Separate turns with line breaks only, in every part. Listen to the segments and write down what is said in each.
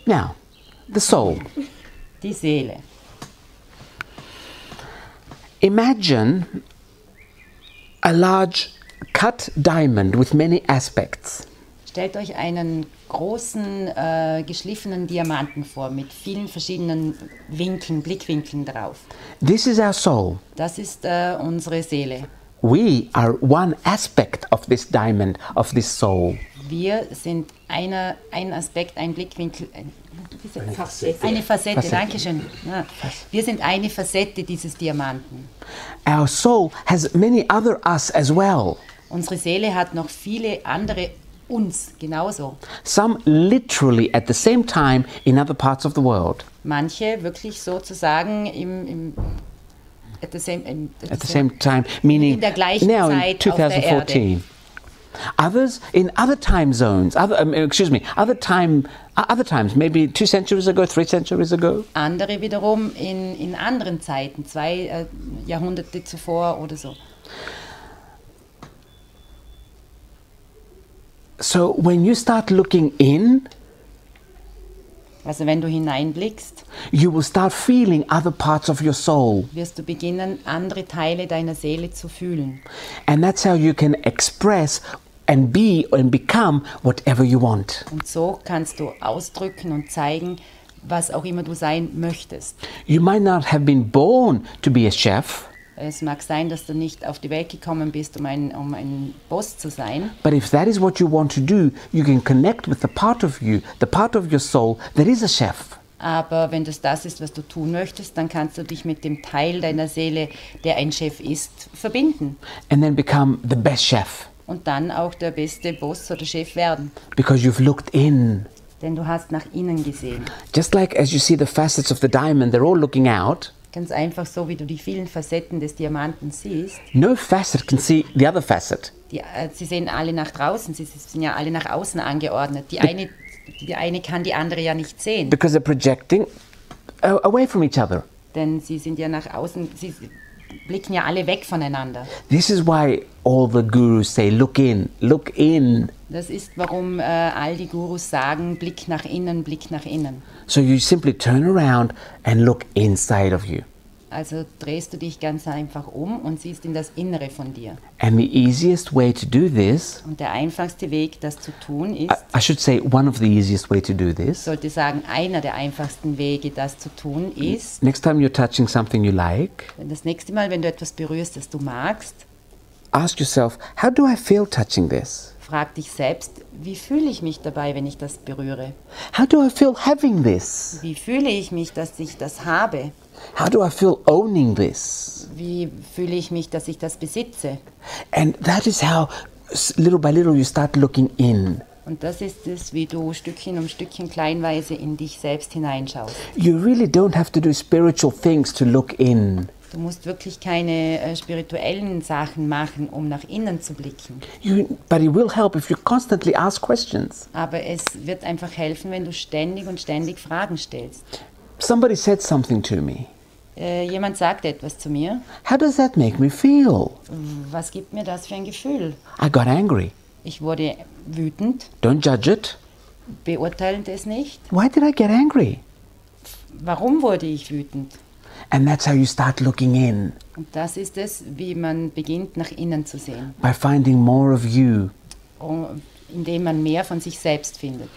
Now, the soul.
Die Seele.
Imagine a large cut diamond with many aspects.
Stellt euch einen großen, geschliffenen Diamanten vor, mit vielen verschiedenen Winkeln, Blickwinkeln drauf.
This is our soul.
Das ist unsere Seele.
We are one aspect of this diamond, of this soul.
Wir sind ein Aspekt, ein Blickwinkel, eine Facette, Dankeschön. Ja. Wir sind eine Facette dieses Diamanten.
Our soul has many other us as well.
Unsere Seele hat noch viele andere uns genauso.
Some literally at the same time in other parts of the world.
Manche wirklich sozusagen at the
same time, meaning
in der gleichen
now
Zeit
in
auf der Erde.
2014. Others in other time zones, other times, maybe 2 centuries ago, 3 centuries ago.
Andere wiederum in anderen Zeiten, 2 Jahrhunderte zuvor oder so.
So when you start looking in,
also wenn du hineinblickst,
you will start feeling other parts of your soul.
Wirst du beginnen, andere Teile deiner Seele zu fühlen.
And that's how you can express and be and become whatever you want.
Und so kannst du ausdrücken und zeigen, was auch immer du sein möchtest.
You might not have been born to be a chef.
Es mag sein, dass du nicht auf die Welt gekommen bist, um ein Boss zu sein.
But if that is what you want to do, you can connect with the part of you, the part of your soul that is a chef.
Aber wenn das ist, was du tun möchtest, dann kannst du dich mit dem Teil deiner Seele, der ein Chef ist, verbinden.
And then become the best chef.
Und dann auch der beste Boss oder Chef werden.
Because you've looked in.
Denn du hast nach innen gesehen.
Just like as you see the facets of the diamond, they're all looking out.
Ganz einfach so, wie du die vielen Facetten des Diamanten siehst.
No facet can see the other facet.
Sie sehen alle nach draußen, sie sind ja alle nach außen angeordnet. Die eine kann die andere ja nicht sehen.
Because they're projecting away from each other.
Denn sie sind ja nach außen, sie blicken ja alle weg voneinander.
This is why all the gurus say, look in, look in.
Das ist, warum all die Gurus sagen, Blick nach innen, Blick nach innen.
So you simply turn around and look inside of you.
Also drehst du dich ganz einfach um und siehst in das Innere von dir.
And the easiest way to do this,
und der einfachste Weg, das zu tun, ist,
I should say one of the easiest way to do this.
Sollte sagen, einer der einfachsten Wege, das zu tun, ist,
next time you're touching something you like,
das nächste Mal, wenn du etwas berührst, das du magst,
ask yourself, how do I feel touching this?
Frag dich selbst, wie fühle ich mich dabei, wenn ich das berühre?
How do I feel having this?
Wie fühle ich mich, dass ich das habe?
How do I feel owning this?
Wie fühle ich mich, dass ich das besitze?
And that is how, little by little, you start looking in.
Und das ist es, wie du Stückchen um Stückchen kleinweise in dich selbst hineinschaust.
You really don't have to do spiritual things to look in.
Du musst wirklich keine spirituellen Sachen machen, um nach innen zu blicken.
But it will help if you constantly ask questions.
Aber es wird einfach helfen, wenn du ständig Fragen stellst.
Somebody said something to me.
Jemand sagt etwas zu mir.
How does that make me feel?
Was gibt mir das für ein Gefühl?
I got angry.
Ich wurde wütend.
Don't judge it.
Beurteilen es nicht.
Why did I get angry?
Warum wurde ich wütend?
And that's how you start looking in.
Und das ist es, wie man beginnt, nach innen zu sehen.
By finding more of you.
Indem man mehr von sich selbst findet.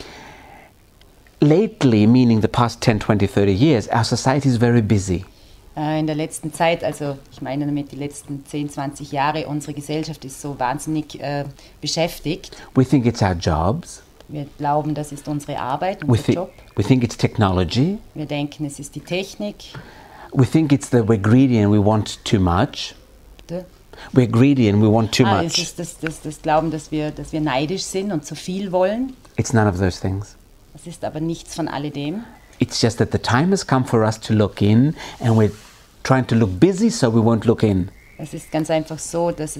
Lately, meaning the past 10, 20, 30 years, our society is very busy.
In der letzten Zeit, also ich meine damit die letzten 10, 20 Jahre, unsere Gesellschaft ist so wahnsinnig beschäftigt.
We think it's our jobs.
Wir glauben, das ist unsere Arbeit, unser Job.
We think it's technology.
Wir denken, es ist die Technik.
We think it's that we're greedy and we want too much.
Bitte?
We're greedy and we want too much.
Es ist das Glauben, dass wir neidisch sind und zu viel wollen.
It's none of those things.
Es ist aber nichts von alledem.
It's just that the time has come for us to look in and we're trying to look busy so we won't look in.
Es ist ganz einfach so, dass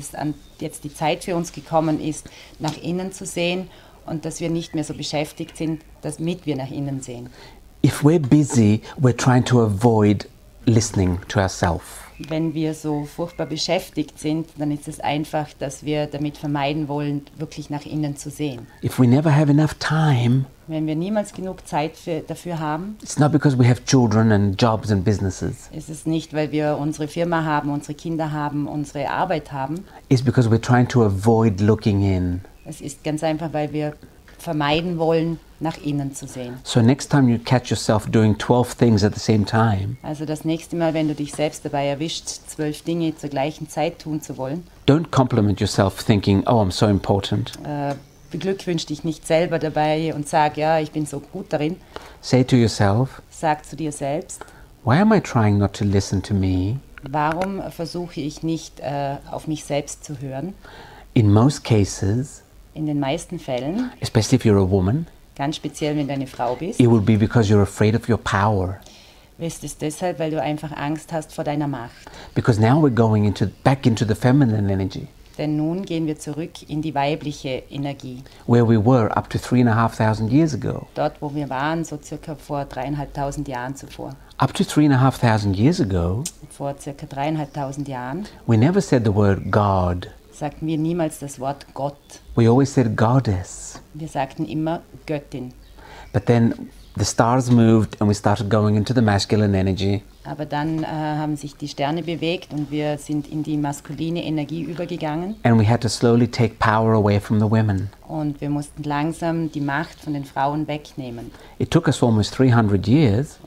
jetzt die Zeit für uns gekommen ist, nach innen zu sehen und dass wir nicht mehr so beschäftigt sind, damit wir nach innen sehen.
If we're busy, we're trying to avoid listening to ourselves.
Wenn wir so furchtbar beschäftigt sind, dann ist es einfach, dass wir damit vermeiden wollen, wirklich nach innen zu sehen.
If we never have enough time,
Wenn wir niemals genug Zeit dafür haben,
it's not because we have children and jobs and businesses.
ist es nicht, weil wir unsere Firma haben, unsere Kinder haben, unsere Arbeit haben.
It's because we're trying to avoid looking in.
Es ist ganz einfach, weil wir vermeiden wollen, nach innen zu sehen.
So next time you catch yourself doing 12 things at the same time,
Also das nächste Mal, wenn du dich selbst dabei erwischt, 12 Dinge zur gleichen Zeit tun zu wollen,
don't compliment yourself thinking, oh, I'm so important.
beglückwünsch dich nicht selber dabei und sag, ja, ich bin so gut darin.
Say to yourself,
Sag zu dir selbst,
why am I trying not to listen to me?
warum versuche ich nicht, auf mich selbst zu hören?
In most cases,
In den meisten Fällen,
especially if you're a woman,
ganz speziell wenn du eine Frau bist,
it will be because you're afraid of your power.
ist es deshalb, weil du einfach Angst hast vor deiner Macht.
Because now we're going back into the feminine energy,
Denn nun gehen wir zurück in die weibliche Energie.
where we were up to 3,500 years ago.
Dort, wo wir waren, so circa vor 3.500 Jahren zuvor.
Up to 3,500 years ago,
Vor circa 3.500 Jahren
we never said the word God.
sagten wir niemals das Wort Gott.
We always said goddess.
Wir sagten immer Göttin.
But then the stars moved and we started going into the masculine energy.
Aber dann haben sich die Sterne bewegt und wir sind in die maskuline Energie übergegangen.
And we had to slowly take power away from the women.
Und wir mussten langsam die Macht von den Frauen wegnehmen.
It took us almost 300 years,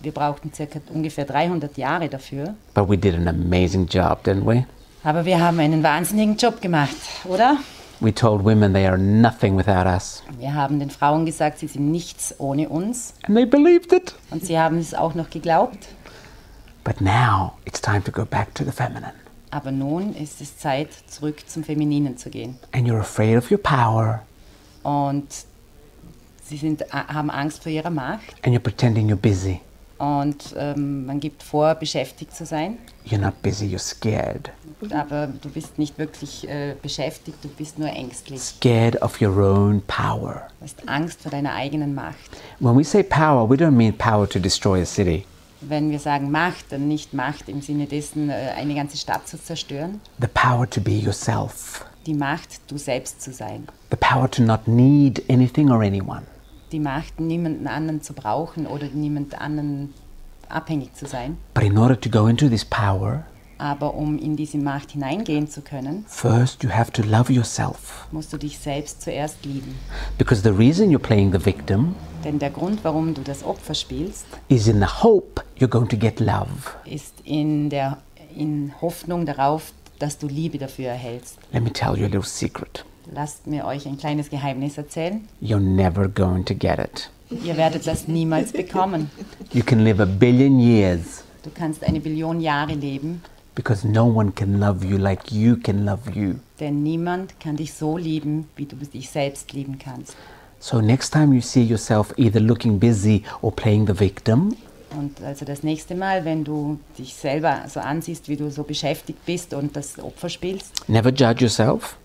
Wir brauchten ungefähr 300 Jahre dafür.
but we did an amazing job, didn't we?
Aber wir haben einen wahnsinnigen Job gemacht, oder?
We told women they are nothing without us.
Wir haben den Frauen gesagt, sie sind nichts ohne uns.
And they believed it.
Und sie haben es auch noch geglaubt.
But now it's time to go back to the feminine.
Aber nun ist es Zeit, zurück zum Femininen zu gehen.
And you're afraid of your power,
Und sie haben Angst vor ihrer Macht.
and you're pretending you're busy.
Und man gibt vor, beschäftigt zu sein.
You're not busy, you're scared.
Aber du bist nicht wirklich beschäftigt, du bist nur ängstlich.
Scared of your own power.
Du hast Angst vor deiner eigenen Macht.
When we say power, we don't mean power to destroy a city.
Wenn wir sagen Macht, dann nicht Macht im Sinne dessen, eine ganze Stadt zu zerstören.
The power to be yourself.
Die Macht, du selbst zu sein.
The power to not need anything or anyone.
Die Macht, niemanden anderen zu brauchen oder niemand anderen abhängig zu sein.
But in order to go into this power,
Aber um in diese Macht hineingehen zu können,
first you have to love yourself.
musst du dich selbst zuerst lieben.
Because the reason you're playing the victim
Denn der Grund, warum du das Opfer spielst,
is in the hope you're going to get love.
ist in Hoffnung darauf, dass du Liebe dafür erhältst.
Let me tell you a little secret.
Lasst mir euch ein kleines Geheimnis erzählen.
You're never going to get it.
Ihr werdet das niemals bekommen.
You can live 1 billion years
Du kannst 1 Billion Jahre leben,
because no one can love you like you can love you.
denn niemand kann dich so lieben, wie du dich selbst lieben kannst.
So next time you see yourself either looking busy or playing the victim,
Und also das nächste Mal, wenn du dich selber so ansiehst, wie du so beschäftigt bist und das Opfer spielst,
never judge yourself,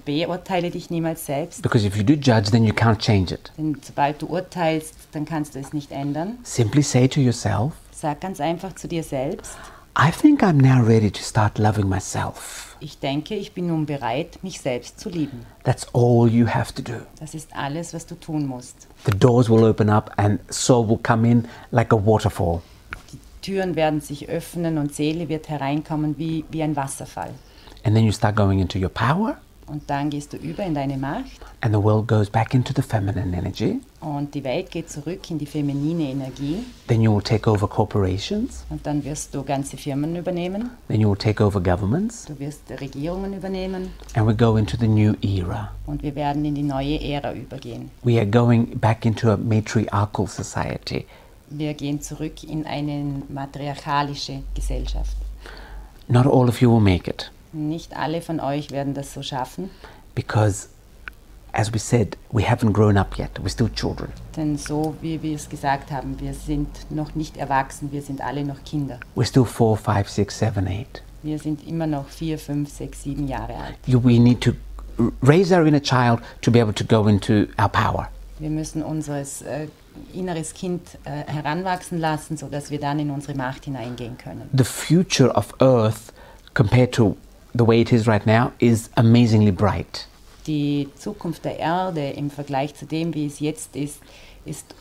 beurteile dich niemals selbst.
because if you do judge, then you can't change it.
Denn sobald du urteilst, dann kannst du es nicht ändern.
Simply say to yourself,
Sag ganz einfach zu dir selbst,
I think I'm now ready to start loving myself.
ich denke, ich bin nun bereit, mich selbst zu lieben.
That's all you have to do.
Das ist alles, was du tun musst.
The doors will open up and soul will come in like a waterfall.
Die Türen werden sich öffnen und Seele wird hereinkommen wie ein Wasserfall.
And then you start going into your power,
Und dann gehst du über in deine Macht
and the world goes back into the feminine energy.
und die Welt geht zurück in die feminine Energie.
Then you will take over corporations.
Und dann wirst du ganze Firmen übernehmen,
Then you will take over governments.
du wirst Regierungen übernehmen
And we go into the new era.
und wir werden in die neue Ära übergehen.
We are going back into a matriarchal society.
Wir gehen zurück in eine matriarchalische Gesellschaft.
Not all of you will make it
Nicht alle von euch werden das so schaffen,
because, as we said, we haven't grown up yet. We're still children.
denn so wie wir es gesagt haben, wir sind noch nicht erwachsen, wir sind alle noch Kinder.
We're still 4, 5, 6, 7, 8.
Wir sind immer noch 4, 5, 6, 7 Jahre alt.
We need to raise our inner child to be able to go into our power.
Wir müssen unser inneres Kind heranwachsen lassen, sodass wir dann in unsere Macht hineingehen können.
The future of Earth, compared to the way it is right now, is amazingly bright.
Die Zukunft der Erde im Vergleich zu dem, wie es jetzt ist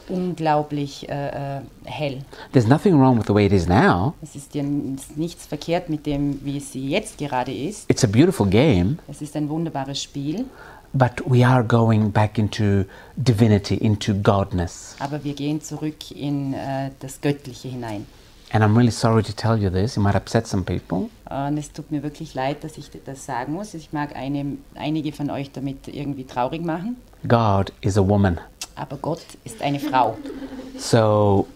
unglaublich hell.
There's nothing wrong with the way it is now.
Es ist ja nichts verkehrt mit dem, wie es jetzt gerade ist.
It's a beautiful game.
Es ist ein wunderbares Spiel.
But we are going back into divinity, into godness.
Aber wir gehen zurück in das Göttliche hinein.
And I'm really sorry to tell you this. It might upset some people.
Und es tut mir wirklich leid, dass ich das sagen muss. Ich mag einige von euch damit irgendwie traurig machen.
God is a woman.
Aber Gott ist eine Frau.
So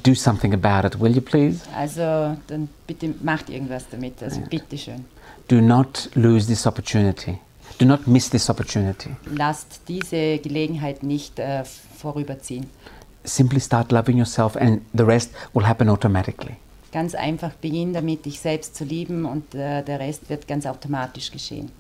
do something about it, will you please?
Also dann bitte macht irgendwas damit. Also bitteschön.
Do not lose this opportunity. Do not miss this opportunity.
Lasst diese Gelegenheit nicht vorüberziehen.
Simply start loving yourself and the rest will happen automatically.
Ganz einfach beginn damit, dich selbst zu lieben und der Rest wird ganz automatisch geschehen.